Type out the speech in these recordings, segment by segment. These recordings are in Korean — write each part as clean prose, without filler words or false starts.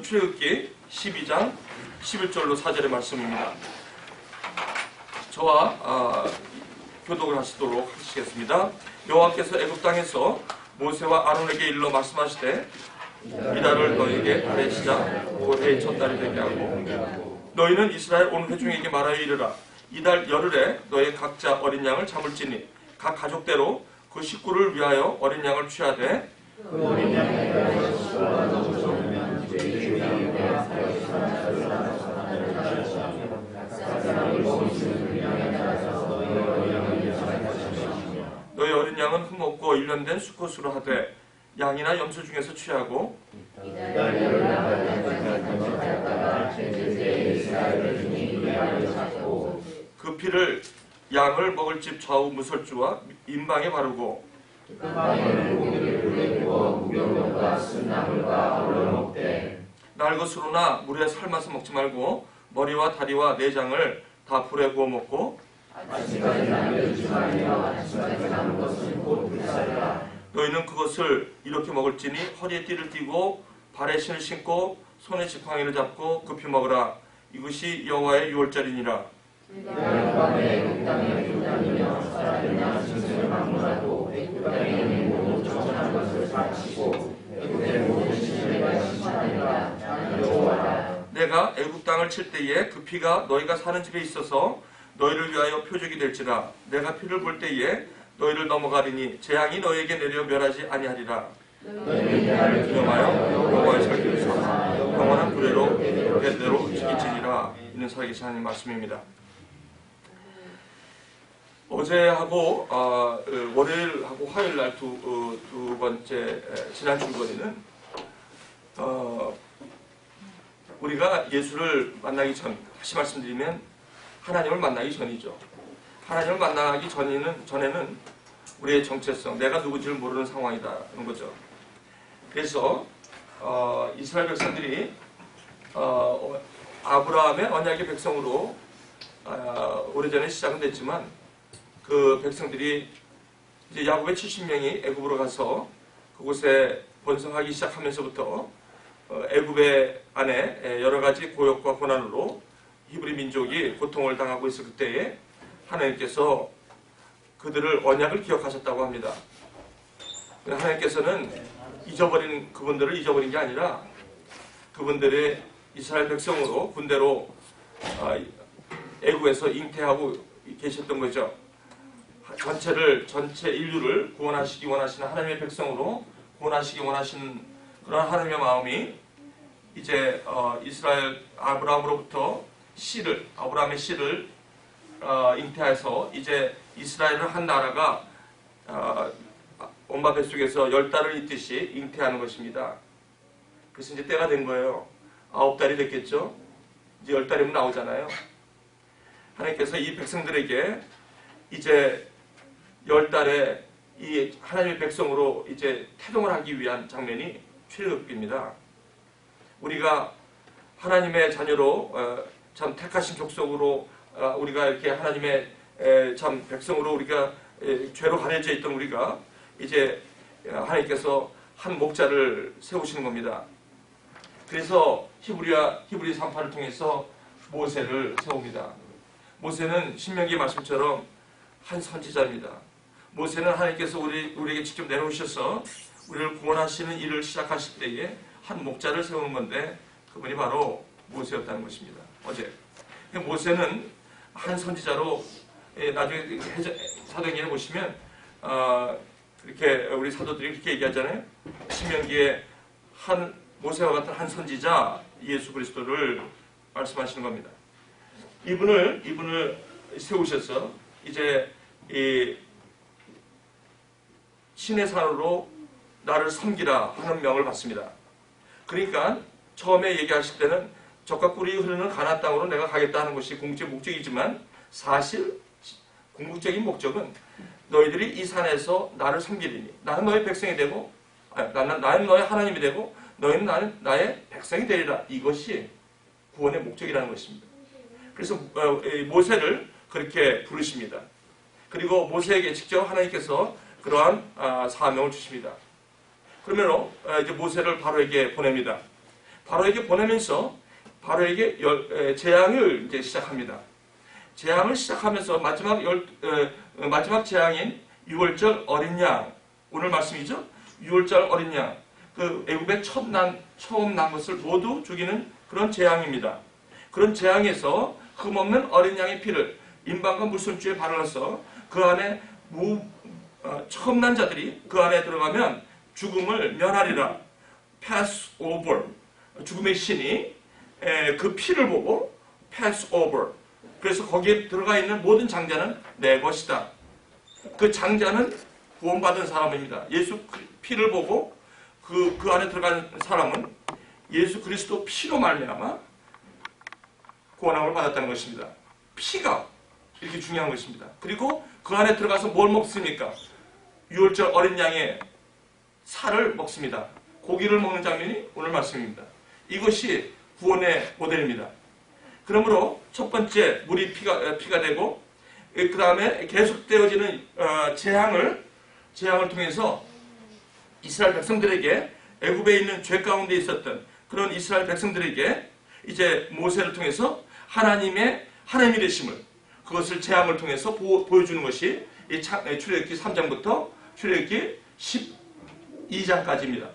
출애굽기 12장 11절로 4절의 말씀입니다. 저와 교독을 하시도록 하시겠습니다. 여호와께서 애굽 땅에서 모세와 아론에게 일러 말씀하시되 이달을 너희에게 아래시자 올해의 첫달이 되게 하고 너희는 이스라엘 온 회중에게 말하여 이르라. 이달 열흘에 너희 각자 어린 양을 잡을지니 각 가족대로 그 식구를 위하여 어린 양을 취하되 그 어린 양에 대하여 식구가 너무 적으면 죄의 양에 너희 어린 양은 흠없고 일련된 수컷으로 하되 양이나 염소 중에서 취하고 그 피를 양을 먹을 집 좌우 무설주와 인방에 바르고 날것으로나 물에 삶아서 먹지 말고 머리와 다리와 내장을 다 불에 구워 먹고 너희는 그것을 이렇게 먹을지니 허리에 띠를 띠고 발에 신을 신고 손에 지팡이를 잡고 급히 먹으라. 이것이 여호와의 유월절이니라. 내가 애굽 땅을 칠 때에 그 피가 너희가 사는 집에 있어서 너희를 위하여 표적이 될지라. 내가 피를 볼 때에 너희를 넘어가리니 재앙이 너희에게 내려 멸하지 아니하리라. 기념하여 여호와의 살기를 삼아 영원한 구례로 대대로 지킬지니라. 이는 살아계신 하나님 말씀입니다. 어제하고 월요일하고 화요일날 두 번째 지난 주거리는 우리가 예수를 만나기 전, 다시 말씀드리면 하나님을 만나기 전이죠. 하나님을 만나기 전에는 우리의 정체성, 내가 누구지를 모르는 상황이다는 거죠. 그래서 이스라엘 백성들이 아브라함의 언약의 백성으로 오래전에 시작은 됐지만 그 백성들이 이제 야곱의 70명이 애굽으로 가서 그곳에 번성하기 시작하면서부터 애굽의 안에 여러 가지 고역과 고난으로 히브리 민족이 고통을 당하고 있을 때에 하나님께서 그들을 언약을 기억하셨다고 합니다. 하나님께서는 그분들을 잊어버린 게 아니라 그분들의 이스라엘 백성으로 군대로 애굽에서 잉태하고 계셨던 거죠. 전체 인류를 구원하시기 원하시는 하나님의 백성으로 구원하시기 원하시는 그런 하나님의 마음이 이제 이스라엘 아브라함으로부터 아브라함의 씨를 잉태해서 이제 이스라엘을 한 나라가 엄마 뱃속에서 10달을 잇듯이 잉태하는 것입니다. 그래서 이제 때가 된 거예요. 9달이 됐겠죠. 이제 10달이면 나오잖아요. 하나님께서 이 백성들에게 이제 10달에 이 하나님의 백성으로 이제 태동을 하기 위한 장면이 출애굽기입니다. 우리가 하나님의 자녀로 참 택하신 족속으로 우리가 이렇게 하나님의 참 백성으로 우리가 죄로 가려져 있던 우리가 이제 하나님께서 한 목자를 세우시는 겁니다. 그래서 히브리 3파를 통해서 모세를 세웁니다. 모세는 신명기 말씀처럼 한 선지자입니다. 모세는 하나님께서 우리에게 직접 내놓으셔서 우리를 구원하시는 일을 시작하실 때에 한 목자를 세우는 건데 그분이 바로 모세였다는 것입니다. 어제 모세는 한 선지자로 나중에 사도행전에 보시면 그렇게 우리 사도들이 그렇게 얘기하잖아요. 신명기에 모세와 같은 한 선지자 예수 그리스도를 말씀하시는 겁니다. 이분을 세우셔서 이제 이 신의 산으로 나를 섬기라 하는 명을 받습니다. 그러니까 처음에 얘기하실 때는 젖과 꿀이 흐르는 가나안 땅으로 내가 가겠다 하는 것이 궁극적 목적이지만 사실 궁극적인 목적은 너희들이 이 산에서 나를 섬기리니 나는 너의 백성이 되고 나는 너의 하나님이 되고 너희는 나의 백성이 되리라. 이것이 구원의 목적이라는 것입니다. 그래서 모세를 그렇게 부르십니다. 그리고 모세에게 직접 하나님께서 그러한 사명을 주십니다. 그러면 이제 모세를 바로에게 보냅니다. 바로에게 보내면서 바로에게 재앙을 이제 시작합니다. 재앙을 시작하면서 마지막 재앙인 6월절 어린 양, 오늘 말씀이죠. 6월절 어린 양, 그 애굽에 처음 난 것을 모두 죽이는 그런 재앙입니다. 그런 재앙에서 흠없는 어린 양의 피를 인방과 물손주에 바르러서 그 안에 처음 난 자들이 그 안에 들어가면 죽음을 면하리라. pass over. 죽음의 신이 그 피를 보고 pass over. 그래서 거기에 들어가 있는 모든 장자는 내 것이다. 그 장자는 구원받은 사람입니다. 예수 피를 보고 그 안에 들어간 사람은 예수 그리스도 피로 말미암아 구원함을 받았다는 것입니다. 피가 이렇게 중요한 것입니다. 그리고 그 안에 들어가서 뭘 먹습니까? 6월절 어린 양의 살을 먹습니다. 고기를 먹는 장면이 오늘 말씀입니다. 이것이 구원의 모델입니다. 그러므로 첫 번째 물이 피가 되고 그 다음에 계속되어지는 재앙을 통해서 이스라엘 백성들에게 애굽에 있는 죄 가운데 있었던 그런 이스라엘 백성들에게 이제 모세를 통해서 하나님이 되심을 그것을 재앙을 통해서 보여주는 것이 이 출애굽기 3장부터 출애굽기 12장까지입니다.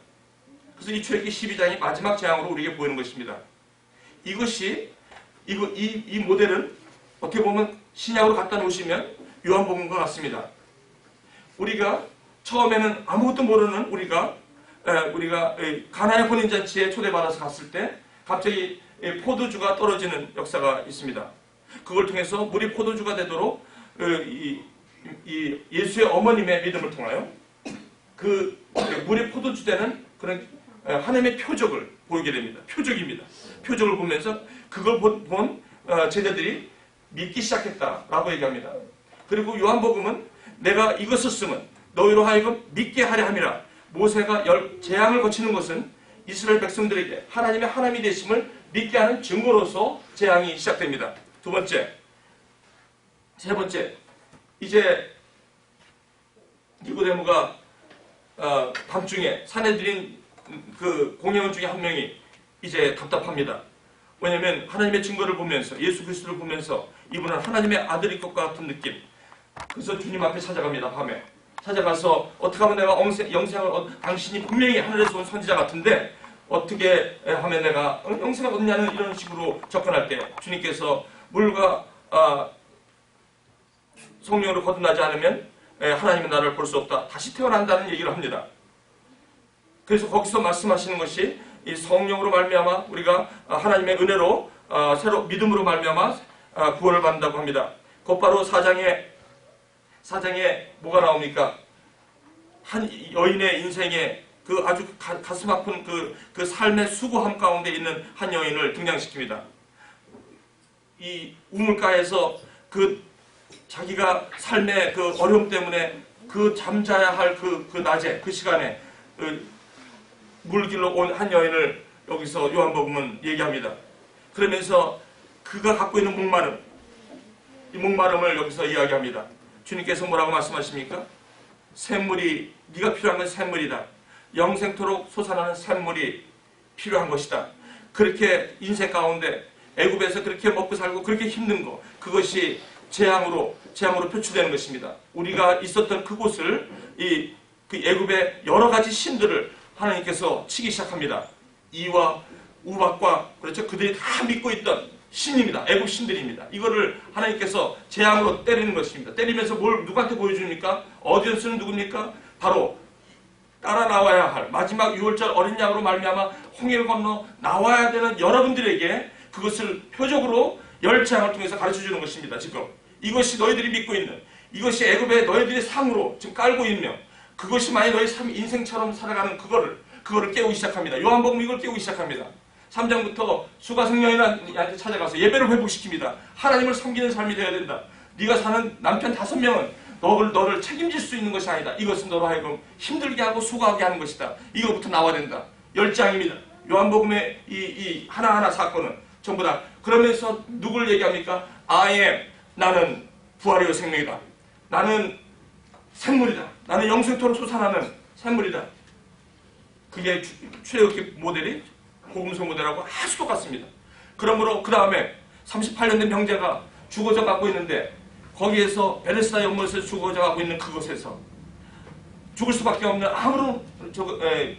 그래서 이 출애굽기 12장이 마지막 재앙으로 우리에게 보이는 것입니다. 이 모델은 어떻게 보면 신약으로 갖다 놓으시면 요한복음과 같습니다. 우리가 처음에는 아무것도 모르는 우리가 가나의 혼인잔치에 초대받아서 갔을 때 갑자기 포도주가 떨어지는 역사가 있습니다. 그걸 통해서 물이 포도주가 되도록 이 예수의 어머님의 믿음을 통하여 그 물이 포도주 되는 그런 하나님의 표적을 보이게 됩니다. 표적입니다. 표적을 보면서 그걸 본 제자들이 믿기 시작했다라고 얘기합니다. 그리고 요한복음은 내가 이것을 쓰면 너희로 하여금 믿게 하려 함이라. 모세가 재앙을 거치는 것은 이스라엘 백성들에게 하나님의 하나님이 되심을 믿게 하는 증거로서 재앙이 시작됩니다. 두 번째, 세 번째, 이제 니고데모가 밤중에 사내들인 그 공회원 중에 한 명이 이제 답답합니다. 왜냐하면 하나님의 증거를 보면서 예수 그리스도를 보면서 이분은 하나님의 아들일 것과 같은 느낌. 그래서 주님 앞에 찾아갑니다. 밤에 찾아가서 어떻게 하면 내가 영생을 당신이 분명히 하늘에서 온 선지자 같은데 어떻게 하면 내가 영생을 얻냐는 이런 식으로 접근할 때 주님께서 물과 성령으로 거듭나지 않으면 하나님의 나라를 볼 수 없다. 다시 태어난다는 얘기를 합니다. 그래서 거기서 말씀하시는 것이 이 성령으로 말미암아 우리가 하나님의 은혜로 새로 믿음으로 말미암아 구원을 받는다고 합니다. 곧바로 4장에 뭐가 나옵니까? 한 여인의 인생에 그 아주 가슴 아픈 그 삶의 수고함 가운데 있는 한 여인을 등장시킵니다. 이 우물가에서 그 자기가 삶의 그 어려움 때문에 그 잠자야 할 그 낮에 그 시간에 물길로 온 한 여인을 여기서 요한복음은 얘기합니다. 그러면서 그가 갖고 있는 목마름, 이 목마름을 여기서 이야기합니다. 주님께서 뭐라고 말씀하십니까? 샘물이, 네가 필요한 건 샘물이다. 영생토록 솟아나는 샘물이 필요한 것이다. 그렇게 인생 가운데 애굽에서 그렇게 먹고 살고 그렇게 힘든 거, 그것이 재앙으로 표출되는 것입니다. 우리가 있었던 그곳을 그 애굽의 여러 가지 신들을 하나님께서 치기 시작합니다. 이와 우박과 그렇죠. 그들이 다 믿고 있던 신입니다. 애굽 신들입니다. 이거를 하나님께서 재앙으로 때리는 것입니다. 때리면서 뭘 누구한테 보여줍니까? 어디언스는 누굽니까? 바로 따라 나와야 할 마지막 6월절 어린 양으로 말미암아 홍해를 건너 나와야 되는 여러분들에게 그것을 표적으로 열 재앙을 통해서 가르쳐주는 것입니다. 지금 이것이 너희들이 믿고 있는, 이것이 애굽의 너희들의 상으로 지금 깔고 있는, 그것이 만약 너희 인생처럼 살아가는 그거를 깨우기 시작합니다. 요한복음 이걸 깨우기 시작합니다. 3장부터 수가성녀인한테 찾아가서 예배를 회복시킵니다. 하나님을 섬기는 삶이 되어야 된다. 네가 사는 남편 5명은 너를 책임질 수 있는 것이 아니다. 이것은 너로 하여금 힘들게 하고 수고하게 하는 것이다. 이거부터 나와야 된다. 10장입니다. 요한복음의 이 하나하나 사건은 전부 다. 그러면서 누굴 얘기합니까? I am, 나는 부활이요 생명이다. 나는 샘물이다. 나는 영생토록 솟아나는 샘물이다. 그게 출애굽기 모델이 복음서 모델하고 아주 똑같습니다. 그러므로 그 다음에 38년 된 병자가 죽어져 가고 있는데 거기에서 베데스다 연못에서 죽어져 가고 있는 그곳에서 죽을 수밖에 없는 아무런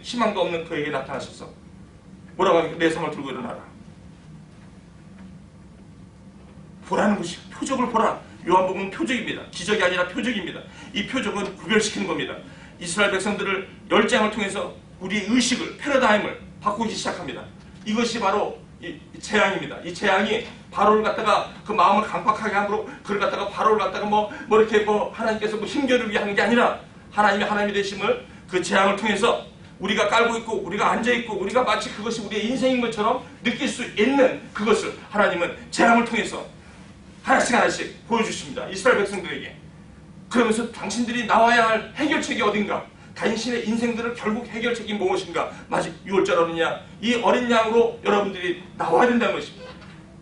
희망도 없는 그에게 나타나셔서 뭐라고 하니까 내 성을 들고 일어나라. 보라는 것이 표적을 보라. 요한복음은 표적입니다. 기적이 아니라 표적입니다. 이 표적은 구별시키는 겁니다. 이스라엘 백성들을 열장을 통해서 우리 의식을 패러다임을 바꾸기 시작합니다. 이것이 바로 이 재앙입니다. 이 재앙이 바로를 갖다가 그 마음을 강팍하게 함으로 그를 갖다가 바로를 갖다가 이렇게 하나님께서 힘겨루게 하는 게 아니라 하나님이 되심을 그 재앙을 통해서 우리가 깔고 있고 우리가 앉아 있고 우리가 마치 그것이 우리의 인생인 것처럼 느낄 수 있는 그것을 하나님은 재앙을 통해서 하나씩 보여주십니다. 이스라엘 백성들에게. 그러면서 당신들이 나와야 할 해결책이 어딘가? 당신의 인생들을 결국 해결책이 무엇인가? 마치 6월절 어린 양, 이 어린 양으로 여러분들이 나와야 된다는 것입니다.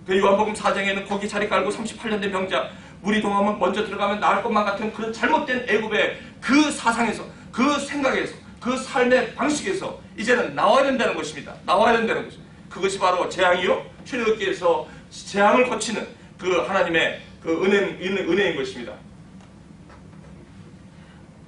그 요한복음 4장에는 거기 자리 깔고 38년 된 병자, 물이 동하면 먼저 들어가면 나을 것만 같은 그런 잘못된 애굽의 그 사상에서, 그 생각에서, 그 삶의 방식에서 이제는 나와야 된다는 것입니다. 나와야 된다는 것입니다. 그것이 바로 재앙이요. 출애굽기에서 재앙을 거치는 그 하나님의 그 은혜인 것입니다.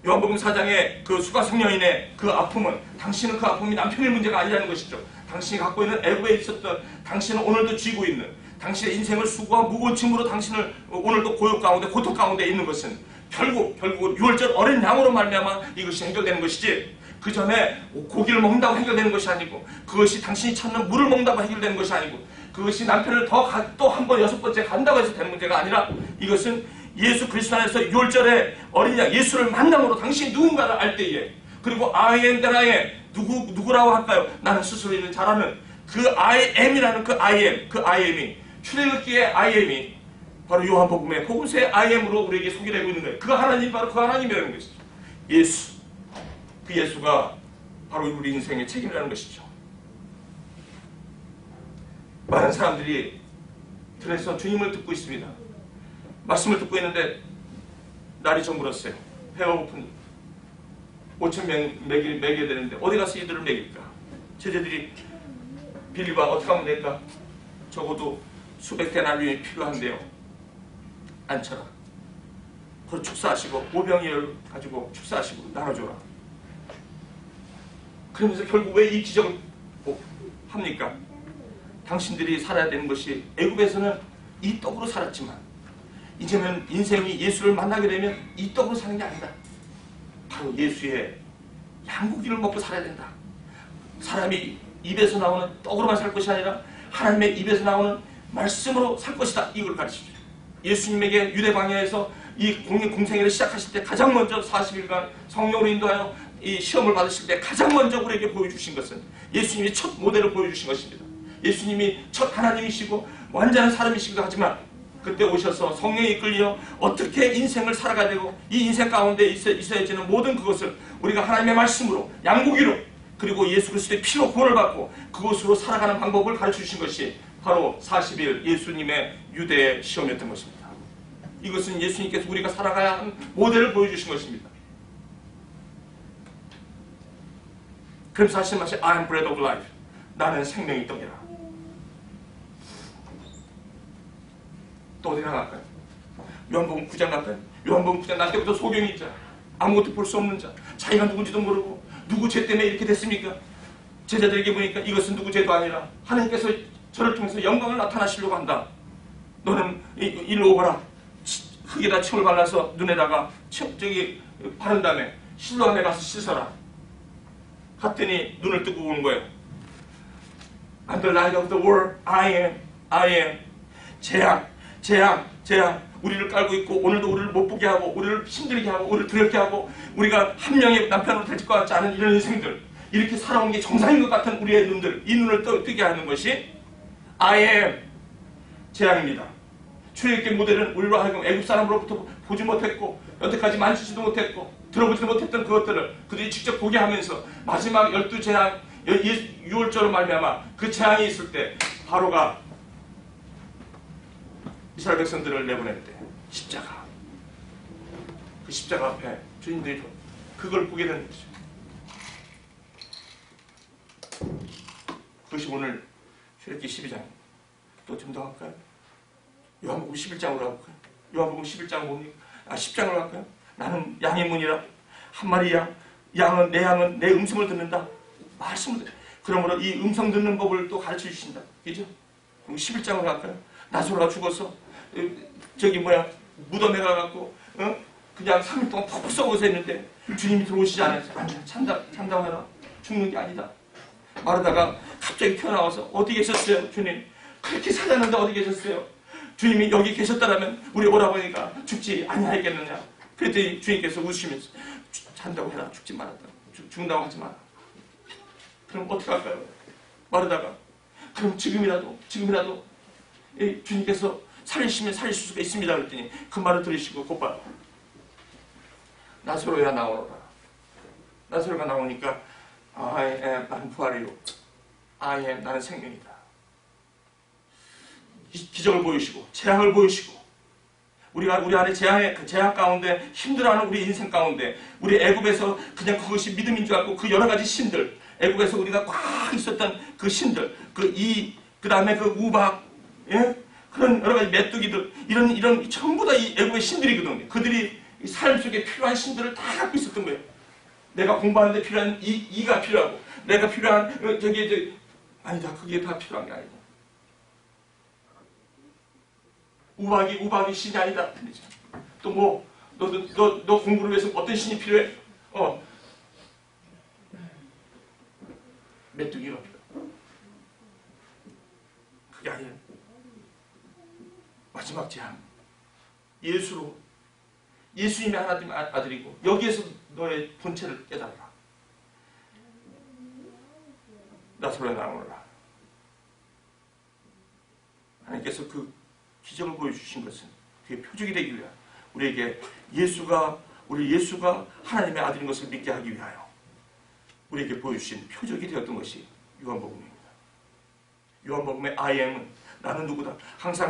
요한복음 4장의 그 수가성녀인의 그 아픔은 당신은 그 아픔이 남편의 문제가 아니라는 것이죠. 당신이 갖고 있는 애굽에 있었던 당신은 오늘도 쥐고 있는 당신의 인생을 수고와 무거운 짐으로 당신을 오늘도 고통 가운데 있는 것은 결국 6월절 어린 양으로 말미암아 이것이 해결되는 것이지 그 전에 고기를 먹는다고 해결되는 것이 아니고 그것이 당신이 찾는 물을 먹는다고 해결되는 것이 아니고 그것이 남편을 또 한 번 6번째 간다고 해서 되는 문제가 아니라 이것은 예수 그리스도 안에서 6월절에 어린 양 예수를 만남으로 당신이 누군가를 알 때에 그리고 I am that I am 누구라고 할까요? 나는 스스로 있는 자라는 그 I am이라는 그 I am이 출애굽기의 I am이 바로 요한복음의 복음서의 I am으로 우리에게 소개되고 있는 거예요. 그 하나님 바로 그 하나님이라는 것이죠. 예수. 그 예수가 바로 우리 인생의 책임이라는 것이죠. 많은 사람들이 들에서 주님을 듣고 있습니다. 말씀을 듣고 있는데 날이 좀 멀었어요. 배가 고픈 5,000명 먹여야 되는데 어디 가서 이들을 먹일까? 제자들이 빌리바 어떻게 하면 될까? 적어도 수백 데나리온이 필요한데요. 앉혀라. 그걸 축사하시고 오병이어를 가지고 축사하시고 나눠줘라. 그러면서 결국 왜 이 기적을 합니까? 당신들이 살아야 되는 것이 애굽에서는 이 떡으로 살았지만 이제는 인생이 예수를 만나게 되면 이 떡으로 사는 게 아니다. 바로 예수의 양고기를 먹고 살아야 된다. 사람이 입에서 나오는 떡으로만 살 것이 아니라 하나님의 입에서 나오는 말씀으로 살 것이다. 이걸 가르치죠. 예수님에게 유대 광야에서 이 공생애를 시작하실 때 가장 먼저 40일간 성령으로 인도하여 이 시험을 받으실 때 가장 먼저 우리에게 보여주신 것은 예수님이 첫 모델을 보여주신 것입니다. 예수님이 첫 하나님이시고 완전한 사람이시기도 하지만 그때 오셔서 성령이 이끌려 어떻게 인생을 살아가야 되고 이 인생 가운데 있어야지는 모든 그것을 우리가 하나님의 말씀으로 양고기로 그리고 예수 그리스도의 피로 구원을 받고 그것으로 살아가는 방법을 가르쳐주신 것이 바로 40일 예수님의 유대의 시험이었던 것입니다. 이것은 예수님께서 우리가 살아가야 하는 모델을 보여주신 것입니다. 그래서 하신 말씀 I am bread of life. 나는 생명의 떡이라. 또 어디 나갈까요? 요한복음 9장 갈까요? 요한복음 9장 날 때부터 소경이 자 아무것도 볼 수 없는 자 자기가 누군지도 모르고 누구 죄 때문에 이렇게 됐습니까? 제자들에게 보니까 이것은 누구 죄도 아니라 하나님께서 저를 통해서 영광을 나타나시려고 한다. 너는 일로 오거라. 흙에다 침을 발라서 눈에다가 바른 다음에 실로암에 가서 씻어라. 갔더니 눈을 뜨고 오는 거예요. I'm the light of the world. I am. 재앙. 우리를 깔고 있고 오늘도 우리를 못 보게 하고 우리를 힘들게 하고 우리를 두렵게 하고 우리가 한 명의 남편으로 될 것 같지 않은 이런 인생들 이렇게 살아온 게 정상인 것 같은 우리의 눈들 이 눈을 뜨게 하는 것이 I am 재앙입니다. 출애굽기 모델은 우리로 하여금 애굽 사람으로부터 보지 못했고 여태까지 만지지도 못했고 들어보지도 못했던 그것들을 그들이 직접 보게 하면서 마지막 12재앙 6월절로 말미암아 그 재앙이 있을 때 바로가 이스라엘 백성들을 내보낼 때 십자가 그 십자가 앞에 주님들이 그걸 보게 되는 거죠. 그것이 오늘 출애굽기 12장입니다. 또 좀 더 할까요? 요한복음 11장으로 가볼까요? 요한복음 11장 봅니까? 10장으로 갈까요? 나는 양의 문이라. 한 마리 양은 내 음성을 듣는다. 말씀을 그러므로 이 음성 듣는 법을 또 가르쳐 주신다. 그죠? 그럼 11장으로 갈까요? 나사로가 죽어서 무덤에 가갖고 그냥 3일 동안 푹 썩어서 했는데 주님이 들어오시지 않았어요. 아니야, 참담하라. 죽는 게 아니다. 마르다가 갑자기 튀어나와서 어디 계셨어요? 주님 그렇게 찾았는데 어디 계셨어요? 주님이 여기 계셨다라면 우리 오라버니가 죽지 아니하겠느냐. 그랬더니 주님께서 웃으시면서 잔다고 해라. 죽지 말았다. 죽는다고 하지 마라. 그럼 어떻게 할까요? 마르다가 그럼 지금이라도 주님께서 살리시면 살리실 수가 있습니다. 그랬더니 그 말을 들으시고 곧바로 나사로야 나오너라. 나사로가 나오니까 나는 부활이요. 나는 생명이다. 기적을 보이시고 재앙을 보이시고 우리 안에 재앙 가운데 힘들어하는 우리 인생 가운데 우리 애굽에서 그냥 그것이 믿음인 줄 알고 그 여러 가지 신들 애굽에서 우리가 꽉 있었던 그 신들 그 다음에 그 우박 그런 여러 가지 메뚜기들 이런 전부 다 이 애굽의 신들이거든요. 그들이 삶 속에 필요한 신들을 다 갖고 있었던 거예요. 내가 공부하는데 필요한 이가 필요하고 내가 필요한 아니다. 그게 다 필요한 게 아니다. 우박이 신이 아니다. 또 너 공부를 위해서 어떤 신이 필요해? 메뚜기가 필요해. 그게 아니에요. 마지막 재앙. 예수님이 하나님 아들이고 여기에서 너의 본체를 깨달아라. 나사로에 나오너라. 하나님께서 그 기적을 보여주신 것은 그게 표적이 되기 위하여 우리에게 우리 예수가 하나님의 아들인 것을 믿게 하기 위하여 우리에게 보여주신 표적이 되었던 것이 요한복음입니다. 요한복음의 I am은 나는 누구다. 항상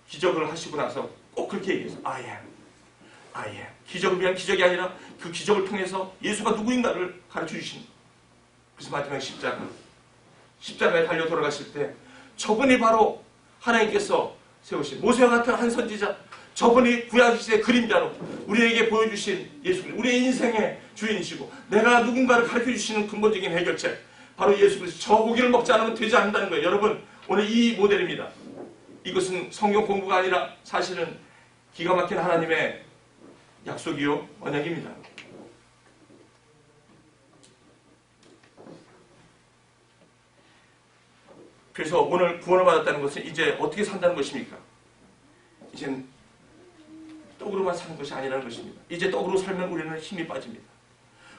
기적을 하시고 나서 꼭 그렇게 얘기해서 I am. 기적을 위한 기적이 아니라 그 기적을 통해서 예수가 누구인가를 가르쳐 주신 것. 그래서 마지막 십자가에 달려 돌아가실 때 저분이 바로 하나님께서 세우신 모세와 같은 한 선지자, 저분이 구약시대의 그림자로 우리에게 보여주신 예수님, 우리의 인생의 주인이시고 내가 누군가를 가르쳐 주시는 근본적인 해결책, 바로 예수 그리스도. 저 고기를 먹지 않으면 되지 않는다는 거예요. 여러분, 오늘 이 모델입니다. 이것은 성경 공부가 아니라 사실은 기가 막힌 하나님의 약속이요 언약입니다. 그래서 오늘 구원을 받았다는 것은 이제 어떻게 산다는 것입니까? 이제는 떡으로만 사는 것이 아니라는 것입니다. 이제 떡으로 살면 우리는 힘이 빠집니다.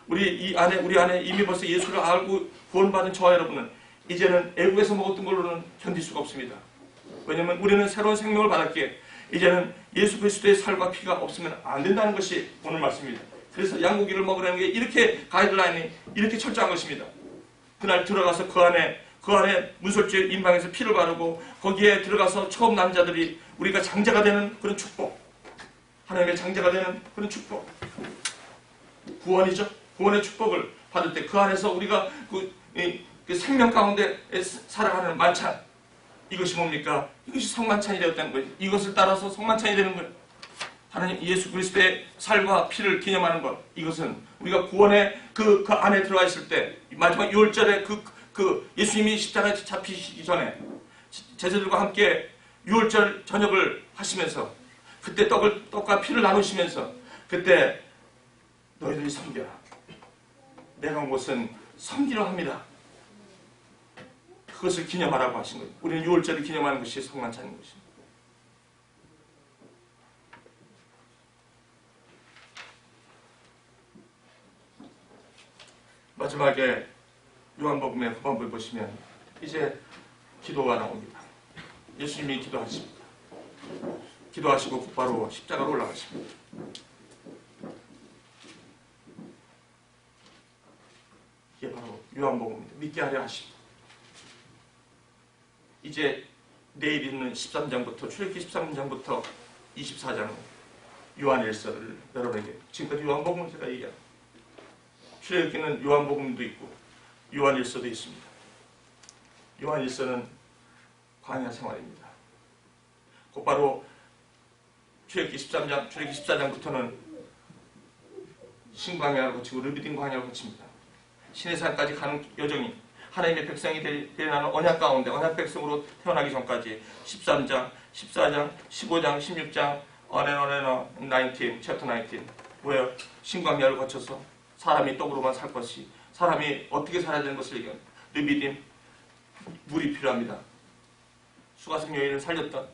우리 안에 이미 벌써 예수를 알고 구원받은 저와 여러분은 이제는 애국에서 먹었던 걸로는 견딜 수가 없습니다. 왜냐하면 우리는 새로운 생명을 받았기에 이제는 예수 그리스도의 살과 피가 없으면 안 된다는 것이 오늘 말씀입니다. 그래서 양고기를 먹으라는 게 이렇게 가이드라인이 이렇게 철저한 것입니다. 그날 들어가서 그 안에 문설주의 임방에서 피를 바르고 거기에 들어가서 처음 남자들이 우리가 장자가 되는 그런 축복, 하나님의 장자가 되는 그런 축복, 구원이죠. 구원의 축복을 받을 때 그 안에서 우리가 그 생명 가운데 살아가는 만찬, 이것이 뭡니까? 이것이 성만찬이 되었다는 거예요. 이것을 따라서 성만찬이 되는 거예요. 하나님 예수 그리스도의 살과 피를 기념하는 것, 이것은 우리가 구원의 그 안에 들어가 있을 때 마지막 6월절에 그 예수님이 십자가에 잡히시기 전에 제자들과 함께 6월절 저녁을 하시면서 그때 떡과 피를 나누시면서 그때 너희들이 섬겨라. 내가 온 것은 섬기려 합니다. 그것을 기념하라고 하신 거예요. 우리는 6월절을 기념하는 것이 성만찬인 것입니다. 마지막에 요한복음의 후반부에 보시면 이제 기도가 나옵니다. 예수님이 기도하십니다. 기도하시고 곧바로 십자가로 올라가십니다. 이게 바로 요한복음입니다. 믿게 하려 하십니다. 이제 내일 있는 13장부터 출애굽기 13장부터 24장은 요한일서를 여러분에게 지금까지 요한복음을 제가 얘기합니다. 출애굽기는 요한복음도 있고 요한일서도 있습니다. 요한일서는 광야 생활입니다. 곧바로 출애굽기 13장, 출애굽기 14장부터는 신광야를 거치고 르비딤 광야를 거칩니다. 시내산까지 가는 여정이 하나님의 백성이 되는 언약 가운데 언약 백성으로 태어나기 전까지 13장, 14장, 15장, 16장, 언앤 19, 챕터 19 뭐예요? 신광야를 거쳐서 사람이 떡으로만 살 것이 사람이 어떻게 살아야 되는 것을 얘기합니다. 르비딤 물이 필요합니다. 수가성 여인을 살렸던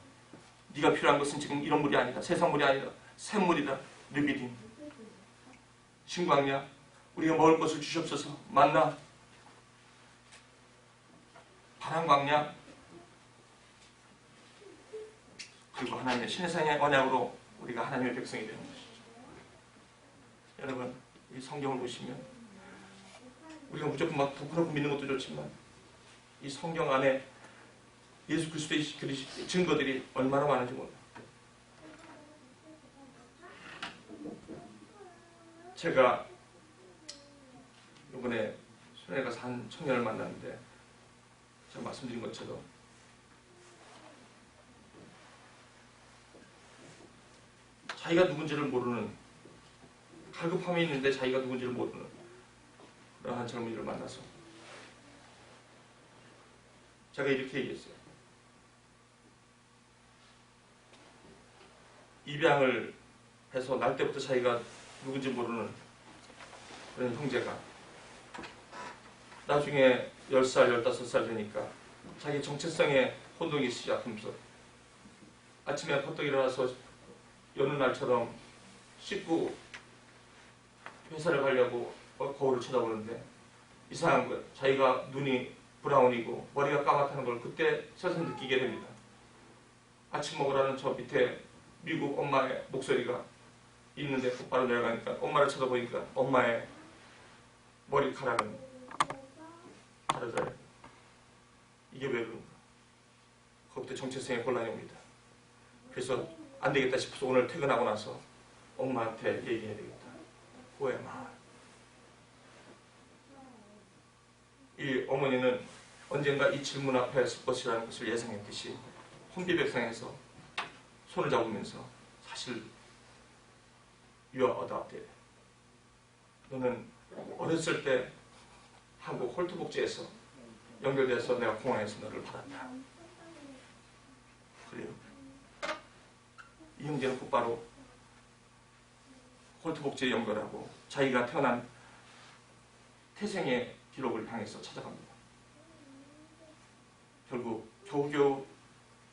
네가 필요한 것은 지금 이런 물이 아니다. 세상 물이 아니다. 샘물이다. 르비딤 신광야 우리가 먹을 것을 주시옵소서. 만나 파란 광야 그리고 하나님의 신의 언약으로 우리가 하나님의 백성이 되는 것이죠. 여러분 이 성경을 보시면 우리가 무조건 막 덕분하고 믿는 것도 좋지만 이 성경 안에 예수 그리스도의 증거들이 얼마나 많은지 몰라요. 제가 이번에 수련회 가서 한 청년을 만났는데 제가 말씀드린 것처럼 자기가 누군지를 모르는 갈급함이 있는데 자기가 누군지를 모르는 그러한 젊은이를 만나서 제가 이렇게 얘기했어요. 입양을 해서 날 때부터 자기가 누군지 모르는 그런 형제가 나중에 10살, 15살 되니까 자기 정체성에 혼동이 시작하면서 아침에 퍼뜩 일어나서 여느 날처럼 씻고 회사를 가려고 거울을 쳐다보는데 이상한 거예요. 자기가 눈이 브라운이고 머리가 까맣다는 걸 그때 서서 느끼게 됩니다. 아침 먹으라는 저 밑에 미국 엄마의 목소리가 있는데 곧바로 내려가니까 엄마를 쳐다보니까 엄마의 머리카락은 다르더래요. 이게 왜 그런가? 거기부터 정체성의 혼란이 옵니다. 그래서 안 되겠다 싶어서 오늘 퇴근하고 나서 엄마한테 얘기해야 되겠다. 오해마. 이 어머니는 언젠가 이 질문 앞에 설 것이라는 것을 예상했듯이 혼비백상에서 손을 잡으면서 사실 You are adopted. 너는 어렸을 때 한국 홀트복지에서 연결돼서 내가 공항에서 너를 받았다. 그래요. 이 형제는 곧바로 홀트복지에 연결하고 자기가 태어난 태생의 기록을 향해서 찾아갑니다. 결국 겨우겨우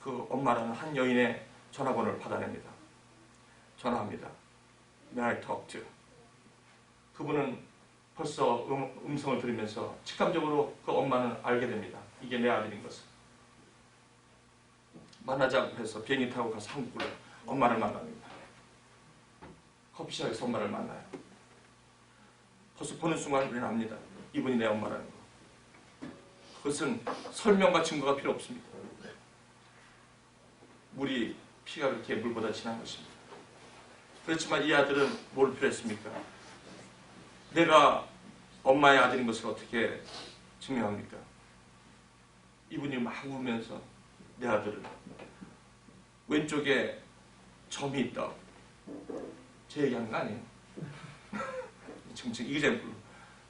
그 엄마라는 한 여인의 전화번호를 받아냅니다. 전화합니다. May I talk to? 그분은 벌써 음성을 들으면서 직감적으로 그 엄마는 알게 됩니다. 이게 내 아들인 것을. 만나자고 해서 비행기 타고 가서 한국으로 엄마를 만납니다. 커피숍에서 엄마를 만나요. 벌써 보는 순간 우리는 압니다. 이분이 내 엄마라는 거. 그것은 설명과 증거가 필요 없습니다. 물이 피가 그렇게 물보다 진한 것입니다. 그렇지만 이 아들은 뭘 필요했습니까? 내가 엄마의 아들인 것을 어떻게 증명합니까? 이분이 막 울면서 내 아들은 왼쪽에 점이 있다. 제 얘기하는 거 아니에요. 지금 이그잼플.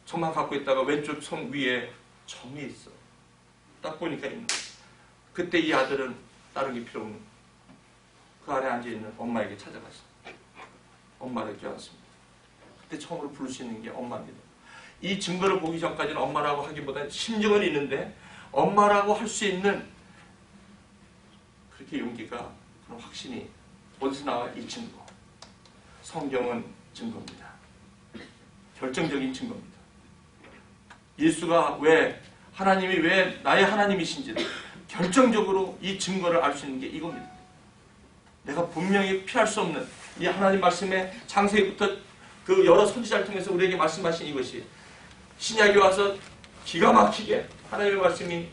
손만 갖고 있다가 왼쪽 손 위에 점이 있어. 딱 보니까 있는 거예요. 그때 이 아들은 다른 게 필요 없는 그 안에 앉아있는 엄마에게 찾아갔어. 엄마를 껴안습니다. 그때 처음으로 부를 수 있는 게 엄마입니다. 이 증거를 보기 전까지는 엄마라고 하기보다는 심정은 있는데 엄마라고 할 수 있는 그렇게 용기가 그런 확신이 어디서 나와? 이 증거. 성경은 증거입니다. 결정적인 증거입니다. 예수가 왜 하나님이 왜 나의 하나님이신지를 결정적으로 이 증거를 알 수 있는 게 이겁니다. 내가 분명히 피할 수 없는 이 하나님 말씀의 창세기부터 그 여러 선지자를 통해서 우리에게 말씀하신 이것이 신약에 와서 기가 막히게 하나님의 말씀이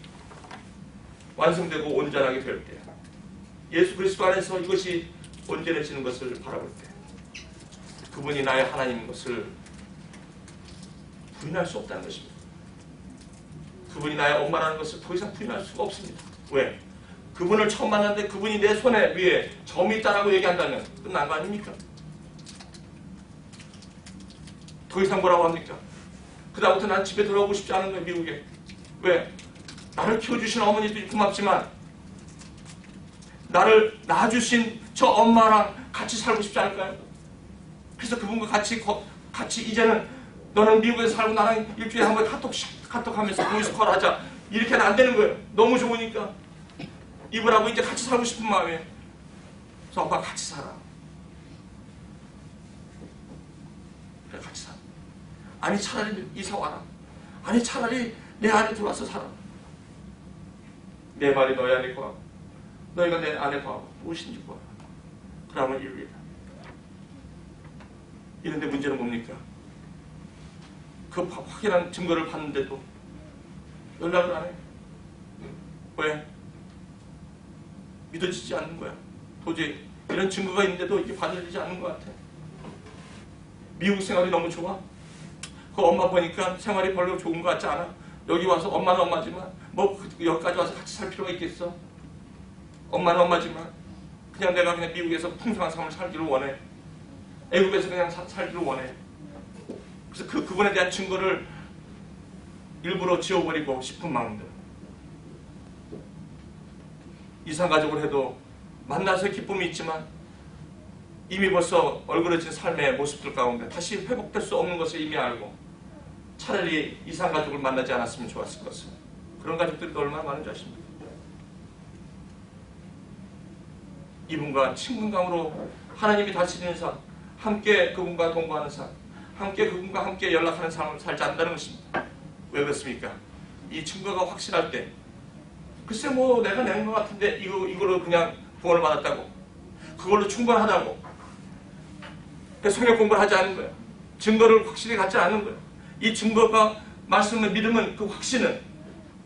완성되고 온전하게 될 때 예수 그리스도 안에서 이것이 온전해지는 것을 바라볼 때 그분이 나의 하나님인 것을 부인할 수 없다는 것입니다. 그분이 나의 엄마라는 것을 더 이상 부인할 수가 없습니다. 왜? 그분을 처음 만났는데 그분이 내 손에 위에 점이 있다라고 얘기한다면 끝난 거 아닙니까? 더 이상 뭐라고 합니까? 그다음부터 난 집에 돌아오고 싶지 않은 거예요. 미국에. 왜? 나를 키워주신 어머니도 고맙지만 나를 낳아주신 저 엄마랑 같이 살고 싶지 않을까요? 그래서 그분과 같이 이제는 너는 미국에서 살고 나랑 일주일에 한 번 카톡하면서 보이스콜 하자. 이렇게는 안 되는 거예요. 너무 좋으니까. 이분하고 이제 같이 살고 싶은 마음이에요. 그래서 오빠 같이 살아. 그래 같이 살아. 아니 차라리 이사 와라. 아니 차라리 내 안에 들어와서 살아. 내 말이 너희 안에 거하고 너희가 내 안에 거하고 무엇인지 거하라. 그러면 이루리라. 이런데 문제는 뭡니까? 그 확인한 증거를 봤는데도 연락을 안 해. 왜? 믿어지지 않는 거야. 도저히 이런 증거가 있는데도 이게 받아들이지 않는 것 같아. 미국 생활이 너무 좋아. 그 엄마 보니까 생활이 별로 좋은 것 같지 않아. 여기 와서 엄마는 엄마지만 뭐 여기까지 와서 같이 살 필요가 있겠어. 엄마는 엄마지만 그냥 내가 그냥 미국에서 풍성한 삶을 살기를 원해. 애국에서 그냥 살기를 원해. 그래서 그분에 대한 증거를 일부러 지워버리고 싶은 마음들. 이상가족을 해도 만나서 기쁨이 있지만 이미 벌써 얼그러진 삶의 모습들 가운데 다시 회복될 수 없는 것을 이미 알고 차라리 이상가족을 만나지 않았으면 좋았을 것을. 그런 가족들이 얼마나 많은지 아십니까? 이분과 친근감으로 하나님이 다스리는 삶, 함께 그분과 동거하는 삶, 함께 그분과 함께 연락하는 삶을 살지 않는다는 것입니다. 왜 그렇습니까? 이 증거가 확실할 때 글쎄 뭐 내가 낸 것 같은데 이걸로 그냥 구원을 받았다고, 그걸로 충분하다고 성경 공부를 하지 않는 거예요. 증거를 확실히 갖지 않는 거예요. 이 증거가 말씀을 믿으면 그 확신은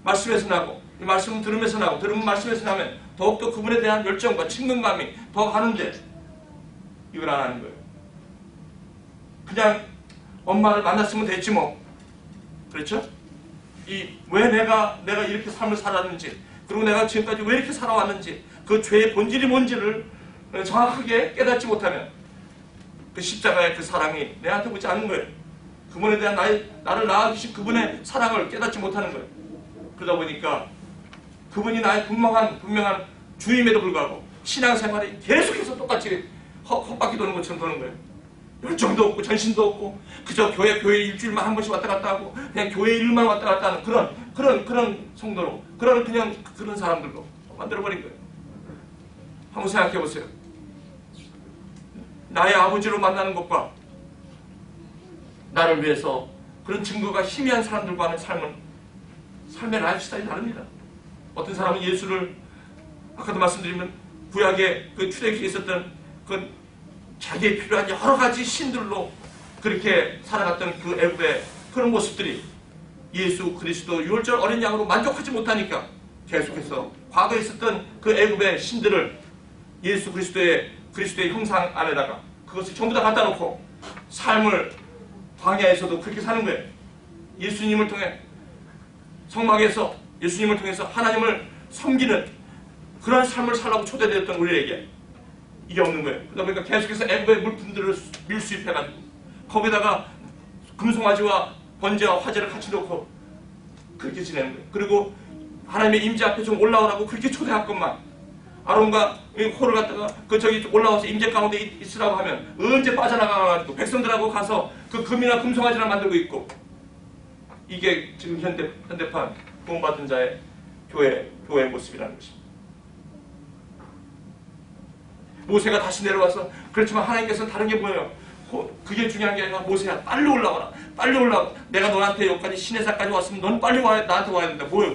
말씀에서 나고, 이 말씀을 들으면서 나고, 들으면 말씀에서 나면 더욱더 그분에 대한 열정과 친근감이 더 가는데 이걸 안 하는 거예요. 그냥 엄마를 만났으면 됐지 뭐. 그렇죠? 왜 내가 이렇게 삶을 살았는지, 그리고 내가 지금까지 왜 이렇게 살아왔는지, 그 죄의 본질이 뭔지를 정확하게 깨닫지 못하면 그 십자가의 그 사랑이 내한테 오지 않는 거예요. 그분에 대한 나를 낳아주신 그분의 사랑을 깨닫지 못하는 거예요. 그러다 보니까 그분이 나의 분명한 주임에도 불구하고 신앙생활이 계속해서 똑같이 헛바퀴 도는 것처럼 도는 거예요. 열정도 없고 전신도 없고 그저 교회 일주일만 한 번씩 왔다 갔다 하고 그냥 교회 일만 왔다 갔다 하는 그런 성도로, 그런 사람들로 만들어버린 거예요. 한번 생각해 보세요. 나의 아버지로 만나는 것과 나를 위해서 그런 증거가 희미한 사람들과 하는 삶의 라이프스타일이 다릅니다. 어떤 사람은 예수를 아까도 말씀드리면 구약의 그 출애굽기에 있었던 그 자기에 필요한 여러 가지 신들로 그렇게 살아갔던 그 애굽의 그런 모습들이 예수 그리스도 유월절 어린 양으로 만족하지 못하니까 계속해서 과거에 있었던 그 애굽의 신들을 예수 그리스도의 형상 안에다가 그것을 전부 다 갖다 놓고 삶을 광야에서도 그렇게 사는 거예요. 예수님을 통해 성막에서 예수님을 통해서 하나님을 섬기는 그런 삶을 살라고 초대되었던 우리에게 이게 없는 거예요. 그러다 보니까 계속해서 애굽의 물품들을 밀수입해가지고 거기다가 금송아지와 번제와 화제를 같이 놓고 그렇게 지내는 거예요. 그리고 하나님의 임재 앞에 좀 올라오라고 그렇게 초대했건만 아론과 홀을 갖다가 저기 올라와서 임재 가운데 있으라고 하면 언제 빠져나가가지고 백성들하고 가서 그 금이나 금송아지를 만들고 있고, 이게 지금 현대판 구원받은 자의 교회의 모습이라는 것입니다. 모세가 다시 내려와서, 그렇지만 하나님께서는 다른 게 보여요. 그게 중요한 게 아니라 모세야 빨리 올라와라. 빨리 올라와. 내가 너한테 여기까지 시내산까지 왔으면 넌 빨리 나한테 와야 된다. 뭐예요?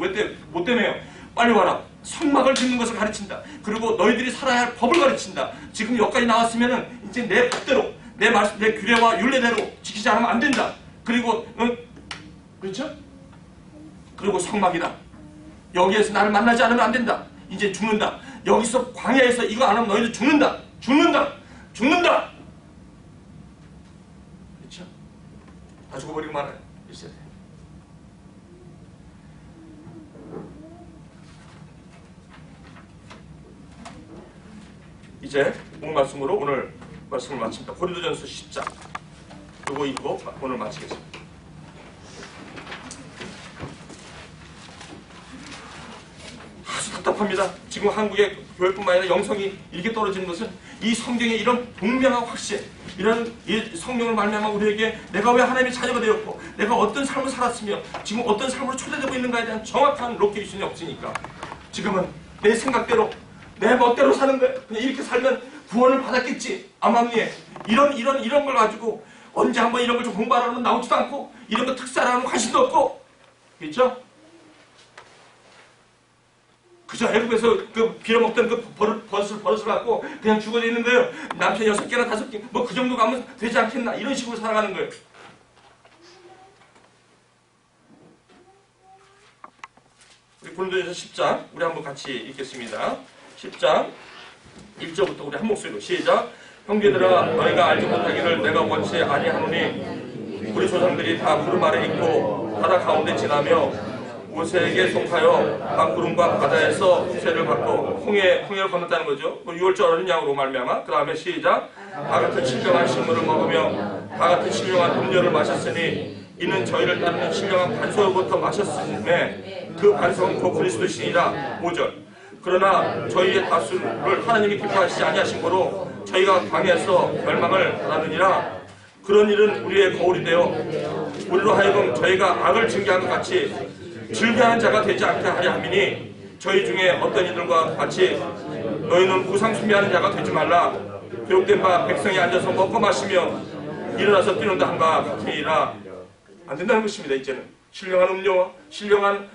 뭐 때문에요? 빨리 와라. 성막을 짓는 것을 가르친다. 그리고 너희들이 살아야 할 법을 가르친다. 지금 여기까지 나왔으면은 이제 내 법대로, 내 말씀, 내 규례와 율례대로 지키지 않으면 안 된다. 그리고 그렇죠? 그리고 성막이다. 여기에서 나를 만나지 않으면 안 된다. 이제 죽는다. 여기서 광야에서 이거 안 하면 너희들 죽는다. 그렇죠? 다 죽어버리고 말아요. 1세대. 이제 목말씀으로 오늘 말씀을 마칩니다. 고린도전서 10장 요거 읽고 오늘 마치겠습니다. 아주 답답합니다. 지금 한국의 교회뿐만 아니라 영성이 이렇게 떨어지는 것은 이 성경의 이런 분명한 확신, 이런 이 성령을 말미암아 우리에게 내가 왜 하나님의 자녀가 되었고 내가 어떤 삶을 살았으며 지금 어떤 삶으로 초대되고 있는가에 대한 정확한 로케이션이 없으니까 지금은 내 생각대로 내 멋대로 사는 거예요. 그냥 이렇게 살면 구원을 받았겠지. 암암리에 이런 걸 가지고 언제 한번 이런 걸 좀 공부하라면 나오지도 않고 이런 거 특사라면 관심도 없고 그렇죠? 그저 애국에서 그 빌어먹던 그 버릇을 갖고 그냥 죽어져 있는 거예요. 남편 6개나 5개 뭐 그 정도 가면 되지 않겠나 이런 식으로 살아가는 거예요. 우리 고린도전서 10장 우리 한번 같이 읽겠습니다. 10장 1절부터 우리 한 목소리로 시작. 형제들아 너희가 알지 못하기를 내가 원치 아니하노니 우리 조상들이 다 구름 아래 있고 바다 가운데 지나며 모세에게 속하여 방구름과 바다에서 쇠를 받고 홍해를 건넜다는 거죠. 6월절 어린 양으로 말미암아. 그 다음에 시작. 다 같은 신령한 식물을 먹으며 다 같은 신령한 음료를 마셨으니 이는 저희를 따르는 신령한 반석으로부터 마셨음에 그 반석은 곧 그리스도시니라. 5절. 그러나 저희의 다수를 하나님이 기뻐하시지 아니하신 거로 저희가 광야에서 멸망을 받았느니라. 그런 일은 우리의 거울이 되어 우리로 하여금 저희가 악을 증개한 것 같이 즐겨하는 자가 되지 않게 하려 함이니 저희 중에 어떤 이들과 같이 너희는 우상 숭배하는 자가 되지 말라. 기록된 바 백성이 앉아서 먹고 마시며 일어나서 뛰는다 한바 같으니라. 안 된다는 것입니다. 이제는 신령한 음료와 신령한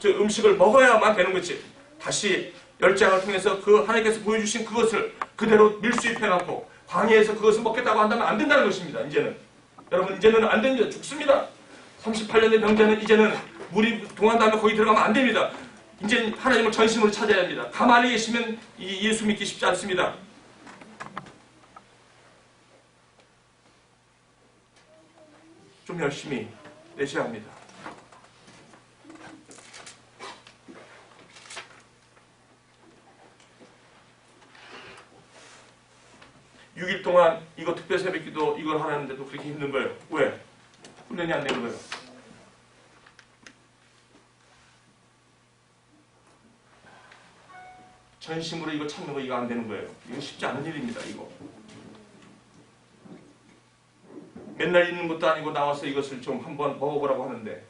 음식을 먹어야만 되는 거지. 다시 열장을 통해서 그 하나님께서 보여주신 그것을 그대로 밀수입해갖고 광야에서 그것을 먹겠다고 한다면 안 된다는 것입니다. 이제는 여러분 이제는 안 됩니다. 죽습니다. 38년의 병자는 이제는 물이 동한 다음에 거기 들어가면 안 됩니다. 이제 하나님을 전심으로 찾아야 합니다. 가만히 계시면 이 예수 믿기 쉽지 않습니다. 좀 열심히 내셔야 합니다. 6일 동안 이거 특별 새벽기도 이걸 하는데도 그렇게 힘든 거예요. 왜? 훈련이 안 되는 거예요. 전심으로 이거 찾는 거 이거 안 되는 거예요. 이거 쉽지 않은 일입니다. 이거. 맨날 있는 것도 아니고 나와서 이것을 좀 한번 먹어보라고 하는데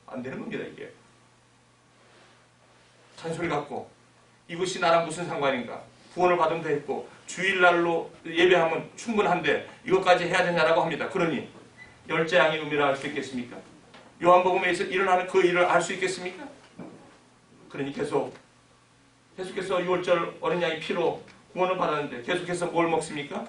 안 되는 겁니다. 이게. 잔소리 갖고 이것이 나랑 무슨 상관인가. 구원을 받으면 되겠고 주일날로 예배하면 충분한데 이것까지 해야 되냐라고 합니다. 그러니 열재앙의 의미를 알 수 있겠습니까? 요한복음에서 일어나는 그 일을 알 수 있겠습니까? 그러니 계속해서 6월절 어린 양의 피로 구원을 받았는데 계속해서 뭘 먹습니까?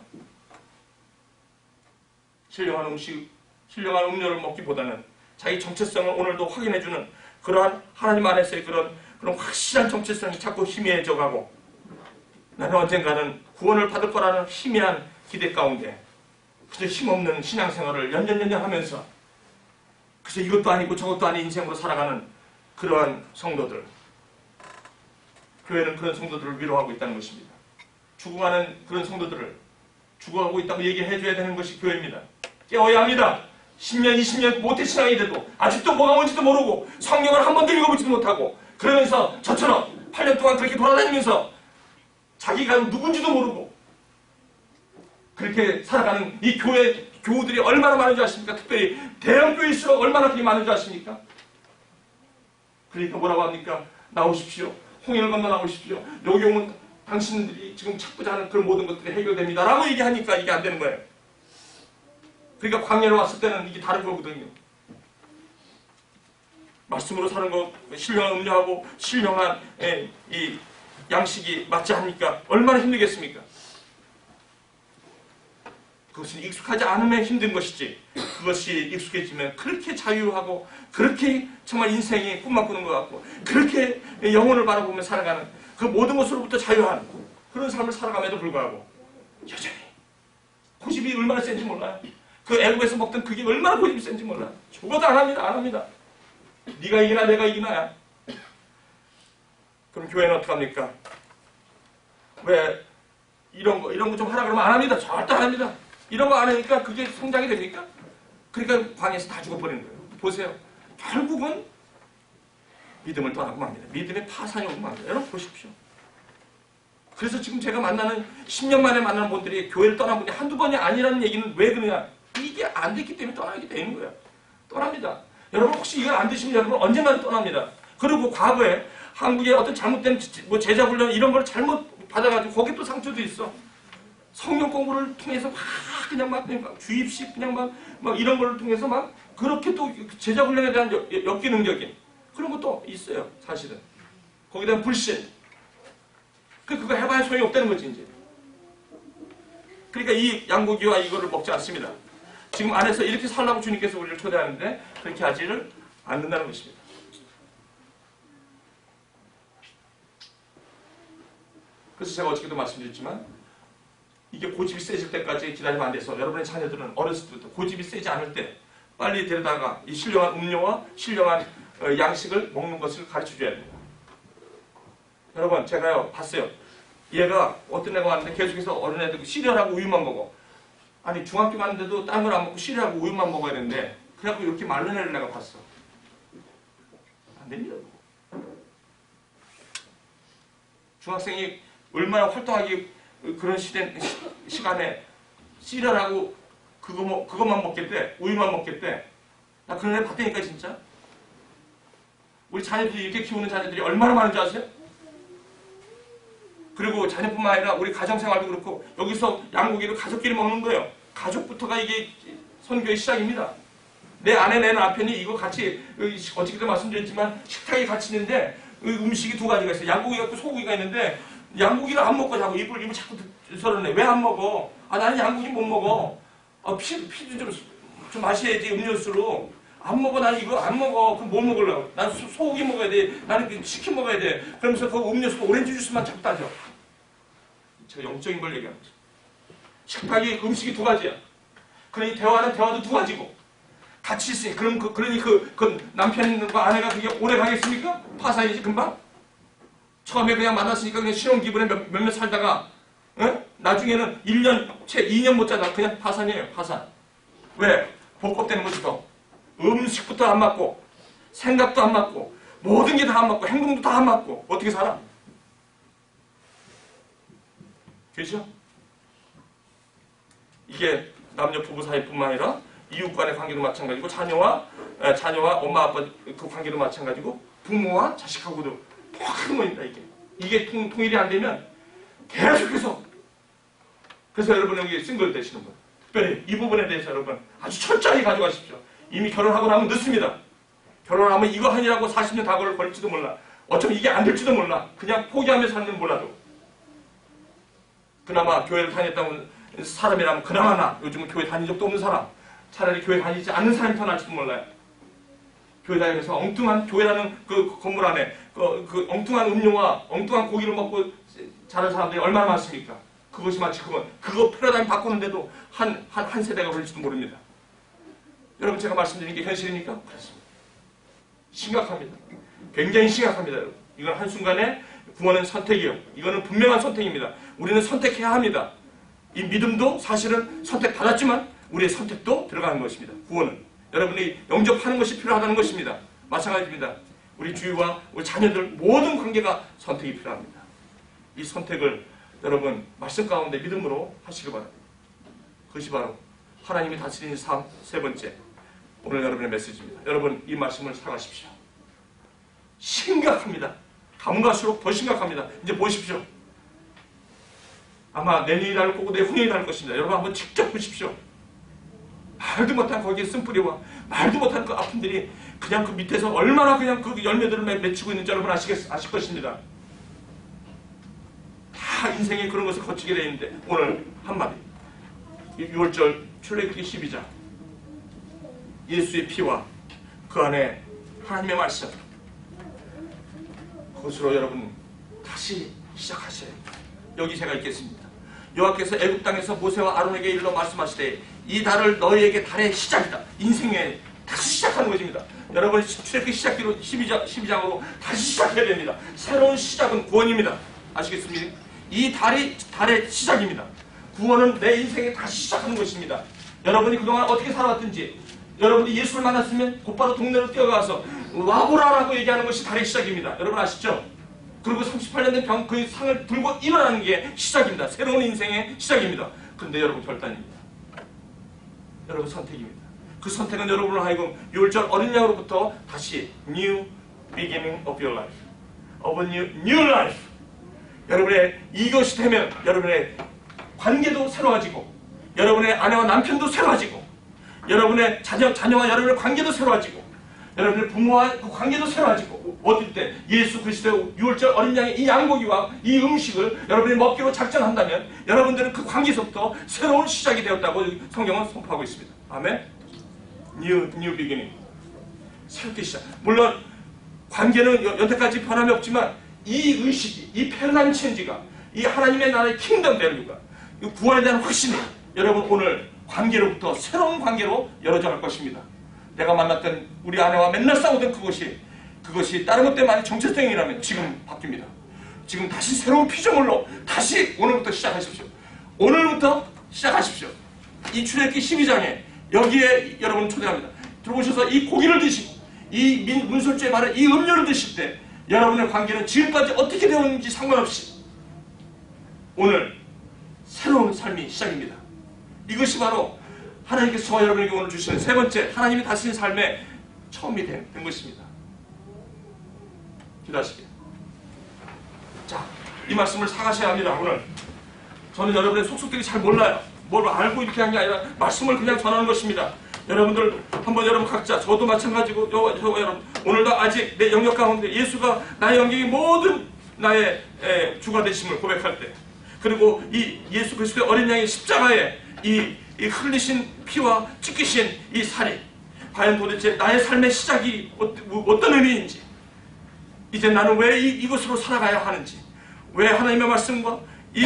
신령한 음식, 신령한 음료를 먹기보다는 자기 정체성을 오늘도 확인해주는 그러한 하나님 안에서의 그런 확실한 정체성이 자꾸 희미해져 가고 나는 언젠가는 구원을 받을 거라는 희미한 기대 가운데 그저 힘없는 신앙생활을 연년 하면서 그저 이것도 아니고 저것도 아닌 인생으로 살아가는 그러한 성도들. 교회는 그런 성도들을 위로하고 있다는 것입니다. 죽어가는 그런 성도들을 죽어가고 있다고 얘기해줘야 되는 것이 교회입니다. 깨워야 합니다. 10년, 20년 모태신앙이 돼도 아직도 뭐가 뭔지도 모르고 성경을 한 번도 읽어보지도 못하고 그러면서 저처럼 8년 동안 그렇게 돌아다니면서 자기가 누군지도 모르고 그렇게 살아가는 이 교우들이 얼마나 많은 줄 아십니까? 특별히 대형교회일수록 얼마나 그게 많은 줄 아십니까? 그러니까 뭐라고 합니까? 나오십시오. 홍해를 건너 나오십시오. 여기 오면 당신들이 지금 찾고자 하는 그런 모든 것들이 해결됩니다. 라고 얘기하니까 이게 안 되는 거예요. 그러니까 광야로 왔을 때는 이게 다른 거거든요. 말씀으로 사는 거, 신령한 음료하고 신령한 이 양식이 맞지 않으니까 얼마나 힘들겠습니까? 그것은 익숙하지 않으면 힘든 것이지 그것이 익숙해지면 그렇게 자유하고 그렇게 정말 인생이 꿈만 꾸는 것 같고 그렇게 영혼을 바라보며 살아가는 그 모든 것으로부터 자유한 그런 삶을 살아감에도 불구하고 여전히 고집이 얼마나 센지 몰라요. 그 애국에서 먹던 그게 얼마나 고집이 센지 몰라요. 죽어도 안 합니다. 네가 이기나 내가 이기나야. 그럼 교회는 어떡합니까? 왜 이런 거 좀 하라 그러면 안 합니다. 절대 안 합니다. 이런 거 안 하니까 그게 성장이 됩니까? 그러니까 광야에서 다 죽어버리는 거예요. 보세요. 결국은 믿음을 떠나고 맙니다. 믿음의 파산이 오고 맙니다. 여러분 보십시오. 그래서 지금 제가 만나는 10년 만에 만나는 분들이 교회를 떠난 분이 한두 번이 아니라는 얘기는 왜 그러냐? 이게 안 됐기 때문에 떠나게 되는 거예요. 떠납니다. 여러분 혹시 이걸 안 되시면 여러분 언젠가는 떠납니다. 그리고 과거에 한국의 어떤 잘못된 뭐 제자훈련 이런 걸 잘못 받아가지고 거기 또 상처도 있어. 성경 공부를 통해서 막 그냥 막 주입식 그냥 막 이런 걸 통해서 막 그렇게 또 제자훈련에 대한 역기능적인 그런 것도 있어요. 사실은. 거기다 불신. 그거 해봐야 소용이 없다는 거지 이제. 그러니까 이 양고기와 이거를 먹지 않습니다. 지금 안에서 이렇게 살라고 주님께서 우리를 초대하는데 그렇게 하지를 않는다는 것입니다. 그래서 제가 어저께도 말씀드렸지만 이게 고집이 세질 때까지 기다리면 안 돼서 여러분의 자녀들은 어렸을 때부터 고집이 세지 않을 때 빨리 데려다가 이 신령한 음료와 신령한 양식을 먹는 것을 가르쳐줘야 됩니다. 여러분 제가요 봤어요. 얘가 어떤 애가 왔는데 계속해서 어린애들 시리얼하고 우유만 먹어. 아니 중학교 갔는데도 딴 걸 안 먹고 시리얼하고 우유만 먹어야 되는데 그래갖고 이렇게 마른 애를 내가 봤어. 안 됩니다. 중학생이 얼마나 활동하기 그런 시간에 시리얼하고 그것만 먹겠대. 우유만 먹겠대. 나 그런 애 봤다니까 진짜. 우리 자녀들이 이렇게 키우는 자녀들이 얼마나 많은지 아세요? 그리고 자녀뿐만 아니라 우리 가정생활도 그렇고 여기서 양고기를 가족끼리 먹는 거예요. 가족부터가 이게 선교의 시작입니다. 내 아내 내 남편이 이거 같이 어저께도 말씀드렸지만 식탁에 같이 있는데 음식이 두 가지가 있어요. 양고기가 있고 소고기가 있는데 양고기를 안 먹고 자꾸 입을 자꾸 서러내. 왜 안 먹어? 아 나는 양고기 못 먹어. 피도 좀 마셔야지 음료수로. 안 먹어. 난 이거 안 먹어. 그럼 뭐 먹으려고? 난 소고기 먹어야 돼. 나는 치킨 먹어야 돼. 그러면서 그 음료수 오렌지 주스만 자꾸 따져. 제가 영적인 걸 얘기하는 거죠. 식탁이 음식이 두 가지야. 그러니 대화도 두 가지고 같이 있으니 그러니 그 남편과 아내가 그게 오래 가겠습니까? 파산이지 금방. 처음에 그냥 만났으니까 그냥 신혼 기분에 몇몇 살다가 나중에는 1년 채 2년 못 자다 그냥 파산이에요. 파산. 왜? 복겁되는 거지 더. 음식부터 안 맞고 생각도 안 맞고 모든 게 다 안 맞고 행동도 다 안 맞고 어떻게 살아? 그렇죠? 이게 남녀 부부 사이뿐만 아니라 이웃 간의 관계도 마찬가지고 자녀와 엄마 아빠 그 관계도 마찬가지고 부모와 자식하고도 큰 거입니다. 이게 통일이 안 되면 계속해서 그래서 여러분 여기 싱글 되시는 분 특별히 이 부분에 대해서 여러분 아주 철저히 가져가십시오. 이미 결혼하고 나면 늦습니다. 결혼하면 이거 하느라고 40년 다거를 걸릴지도 몰라. 어쩌면 이게 안 될지도 몰라. 그냥 포기하면서 사는 건 몰라도. 그나마 교회를 다녔다는 사람이라면 그나마나 요즘은 교회 다닌 적도 없는 사람 차라리 교회 다니지 않는 사람이 더 나을지도 몰라요. 교회 다니면서 엉뚱한 교회라는 그 건물 안에 그 엉뚱한 음료와 엉뚱한 고기를 먹고 자란 사람들이 얼마나 많습니까? 그것이 마치 그거 패러다임 바꾸는데도 한 세대가 걸릴지도 모릅니다. 여러분 제가 말씀드린 게 현실입니까? 그렇습니다. 심각합니다. 굉장히 심각합니다. 여러분. 이건 한순간에 구원은 선택이요. 이거는 분명한 선택입니다. 우리는 선택해야 합니다. 이 믿음도 사실은 선택받았지만 우리의 선택도 들어가는 것입니다. 구원은. 여러분이 영접하는 것이 필요하다는 것입니다. 마찬가지입니다. 우리 주위와 우리 자녀들 모든 관계가 선택이 필요합니다. 이 선택을 여러분 말씀 가운데 믿음으로 하시기 바랍니다. 그것이 바로 하나님이 다스리는 삶 세 번째 오늘 여러분의 메시지입니다. 여러분 이 말씀을 사가십시오. 심각합니다. 가면 갈수록 더 심각합니다. 이제 보십시오. 아마 내년이 날 거고 내후년이 날 것입니다. 여러분 한번 직접 보십시오. 말도 못한 거기에 쓴뿌리와 말도 못한 그 아픔들이 그냥 그 밑에서 얼마나 그냥 그 열매들을 맺히고 있는지 여러분 아실 것입니다. 다 인생에 그런 것을 거치게 되어 있는데 오늘 한마디 6월절 출애굽기 12장 예수의 피와 그 안에 하나님의 말씀 그것으로 여러분 다시 시작하셔야 합니다. 여기 제가 읽겠습니다. 여호와께서 애굽 땅에서 모세와 아론에게 일러 말씀하시되 이 달을 너희에게 달의 시작이다. 인생에 다시 시작하는 것입니다. 여러분 출애굽기 시작기로 12장으로 다시 시작해야 됩니다. 새로운 시작은 구원입니다. 아시겠습니까? 이 달의 시작입니다. 구원은 내 인생에 다시 시작하는 것입니다. 여러분이 그동안 어떻게 살아왔든지, 여러분이 예수를 만났으면 곧바로 동네로 뛰어가서 와보라라고 얘기하는 것이 달의 시작입니다. 여러분 아시죠? 그리고 38년 된 그 상을 들고 일어나는 게 시작입니다. 새로운 인생의 시작입니다. 그런데 여러분 결단입니다. 여러분 선택입니다. 그 선택은 여러분을 하여금 유월절 어린 양으로부터 다시 new beginning of your life, of a new life. 여러분의 이것이 되면 여러분의 관계도 새로워지고, 여러분의 아내와 남편도 새로워지고, 여러분의 자녀와 여러분의 관계도 새로워지고, 여러분의 부모와 그 관계도 새로워지고, 어떨 때 예수 그리스도의 유월절 어린 양의 이 양고기와 이 음식을 여러분이 먹기로 작정한다면 여러분들은 그 관계에서부터 새로운 시작이 되었다고 성경은 선포하고 있습니다. 아멘. New beginning. 새롭게 시작. 물론 관계는 여태까지 변함이 없지만 이 의식이, 이 패러다임 체인지가, 이 하나님의 나라의 킹덤 밸류가, 이 구원에 대한 확신이 여러분 오늘 관계로부터 새로운 관계로 열어져 갈 것입니다. 내가 만났던 우리 아내와 맨날 싸우던 그것이 다른 것 때문에 정체성이라면 지금 바뀝니다. 지금 다시 새로운 피조물로 다시 오늘부터 시작하십시오. 오늘부터 시작하십시오. 이 출애굽기 12장에 여기에 여러분 초대합니다. 들어오셔서 이 고기를 드시고 이 문설주에 말한 이 음료를 드실 때 여러분의 관계는 지금까지 어떻게 되었는지 상관없이 오늘 새로운 삶이 시작입니다. 이것이 바로 하나님께서 저와 여러분에게 오늘 주시는 세 번째 하나님이 다스리는 삶의 처음이 된 것입니다. 기도하시게. 자, 이 말씀을 사가셔야 합니다. 오늘 저는 여러분의 속속들이 잘 몰라요. 뭘 알고 이렇게 한 게 아니라 말씀을 그냥 전하는 것입니다. 여러분들 한번 여러분 각자, 저도 마찬가지고 여러분 오늘도 아직 내 영역 가운데 예수가 나의 영역의 모든 나의 주가 되심을 고백할 때, 그리고 이 예수 그리스도의 어린 양의 십자가에 이 흘리신 피와 찢기신 이 살이 과연 도대체 나의 삶의 시작이 어떤 의미인지, 이제 나는 왜 이것으로 살아가야 하는지, 왜 하나님의 말씀과 이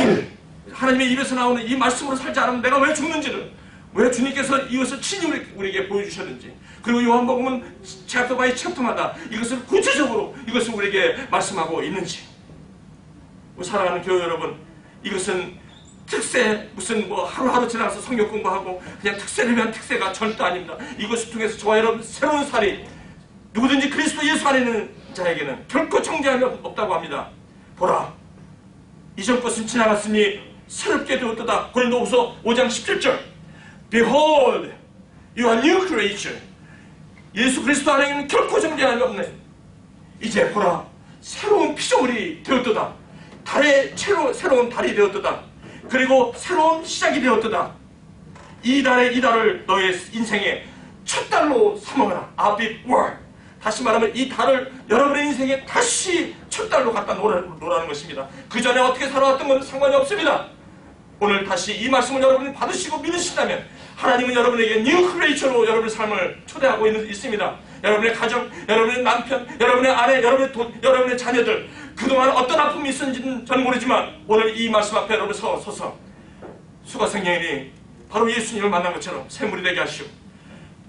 하나님의 입에서 나오는 이 말씀으로 살지 않으면 내가 왜 죽는지를, 왜 주님께서 이것을 친히 우리에게 보여주셨는지, 그리고 요한복음은 챕터 바이 챕터마다 이것을 구체적으로 이것을 우리에게 말씀하고 있는지. 사랑하는 교회 여러분, 이것은 특세, 무슨 하루하루 지나가서 성경 공부하고 그냥 특세를 위한 특세가 절대 아닙니다. 이것을 통해서 저와 여러분 새로운 살이 누구든지 그리스도 예수 안에 있는 자에게는 결코 정죄함이 없다고 합니다. 보라, 이전 것은 지나갔으니 새롭게 되었도다. 고린도후서 5장 17절. Behold, you are new creature. 예수 그리스도 안에는 결코 정죄함이 없네. 이제 보라, 새로운 피조물이 되었도다. 새로운 달이 되었도다. 그리고 새로운 시작이 되었도다. 이 달을 너의 인생의 첫 달로 삼아라. Abib Word. 다시 말하면 이 달을 여러분의 인생에 다시 첫 달로 갖다 놓으라는 것입니다. 그 전에 어떻게 살아왔던 건 상관이 없습니다. 오늘 다시 이 말씀을 여러분이 받으시고 믿으신다면 하나님은 여러분에게 뉴 크리에이처로 여러분의 삶을 초대하고 있습니다. 여러분의 가정, 여러분의 남편, 여러분의 아내, 여러분의 자녀들, 그동안 어떤 아픔이 있었는지는 저는 모르지만 오늘 이 말씀 앞에 여러분 서서 수가성령이 바로 예수님을 만난 것처럼 샘물이 되게 하시오.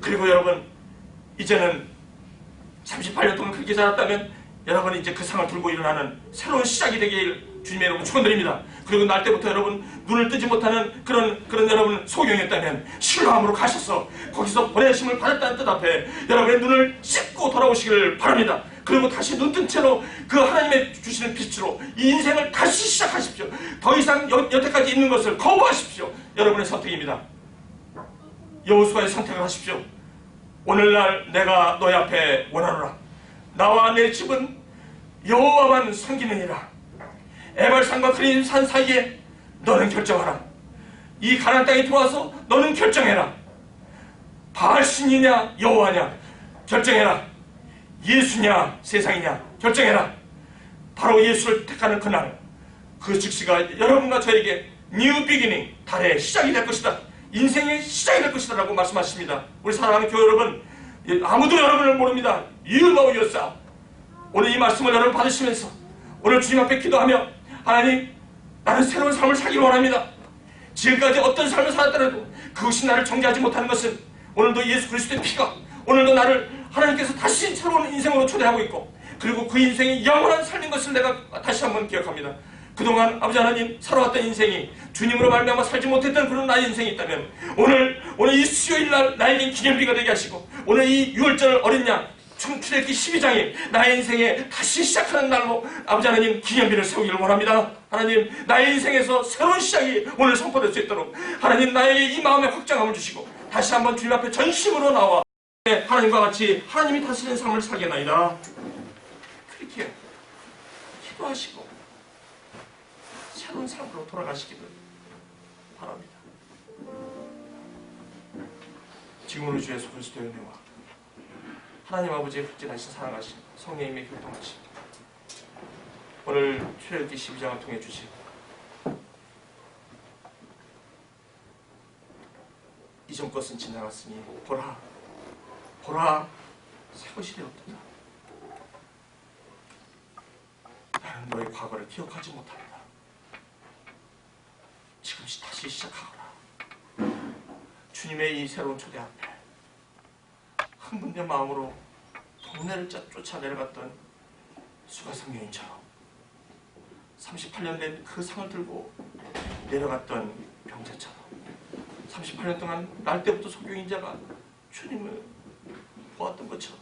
그리고 여러분 이제는 38년 동안 그렇게 자랐다면 여러분이 이제 그 상을 들고 일어나는 새로운 시작이 되길 주님의 여러분 축원드립니다. 그리고 날 때부터 여러분 눈을 뜨지 못하는 그런 여러분 소경이었다면 실로암으로 가셔서 거기서 보내심을 받았다는 뜻 앞에 여러분의 눈을 씻고 돌아오시기를 바랍니다. 그리고 다시 눈뜬 채로 그 하나님의 주시는 빛으로 이 인생을 다시 시작하십시오. 더 이상 여태까지 있는 것을 거부하십시오. 여러분의 선택입니다. 여호수아의 선택을 하십시오. 오늘날 내가 너희 앞에 원하노라. 나와 내 집은 여호와만 섬기느니라. 에발산과 그린 산 사이에 너는 결정하라. 이 가나안 땅에 들어와서 너는 결정해라. 바알신이냐 여호와냐 결정해라. 예수냐 세상이냐 결정해라. 바로 예수를 택하는 그날, 그 즉시가 여러분과 저에게 뉴 비기닝, 달의 시작이 될 것이다. 인생의 시작이 될 것이다 라고 말씀하십니다. 우리 사랑하는 교회 여러분, 아무도 여러분을 모릅니다. You know yourself. 오늘 이 말씀을 여러분 받으시면서 오늘 주님 앞에 기도하며, 하나님, 나는 새로운 삶을 살기를 원합니다. 지금까지 어떤 삶을 살았더라도 그것이 나를 정죄하지 못하는 것은 오늘도 예수 그리스도의 피가 오늘도 나를 하나님께서 다시 새로운 인생으로 초대하고 있고, 그리고 그 인생이 영원한 삶인 것을 내가 다시 한번 기억합니다. 그동안 아버지 하나님 살아왔던 인생이 주님으로 말미암아 살지 못했던 그런 나의 인생이 있다면 오늘 이 수요일 날 나에겐 기념비가 되게 하시고 오늘 이 6월절 어린 양 출애굽기 12장이 나의 인생에 다시 시작하는 날로 아버지 하나님 기념비를 세우기를 원합니다. 하나님 나의 인생에서 새로운 시작이 오늘 선포될 수 있도록 하나님 나에게 이 마음의 확장함을 주시고 다시 한번 주님 앞에 전심으로 나와 하나님과 같이 하나님이 다스리는 삶을 살게 나이다. 그렇게 기도하시고 새로운 삶으로 돌아가시기를 바랍니다. 지금으로 주 예수 그리스도의 은혜와 하나님 아버지의 극진하신 사랑하신 성령님의 교통하심 오늘 출애굽기 12장을 통해 주신 이전 것은 지나갔으니 보라 새 것이 되었도다. 나는 너의 과거를 기억하지 못한다. 지금 다시 시작하거라. 주님의 이 새로운 초대 앞에 흥분된 마음으로 동네를 쫓아 내려갔던 수가성 여인처럼 38년 된 그 상을 들고 내려갔던 병자처럼 38년 동안 날 때부터 속경인자가 주님을 보았던 것처럼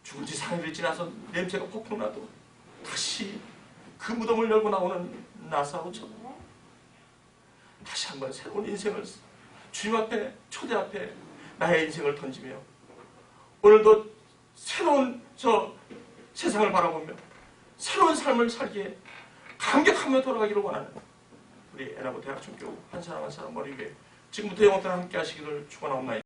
죽은 지 3일이 지나서 냄새가 폭풍 나도 다시 그 무덤을 열고 나오는 나사로처럼 다시 한번 새로운 인생을 주님 앞에 초대 앞에 나의 인생을 던지며 오늘도 새로운 세상을 바라보며 새로운 삶을 살기에 감격하며 돌아가기를 원하는 우리 애나보 대학종교 한 사람 한 사람 머리 위에 지금부터 영원토록 함께 하시기를 축원하옵나이다.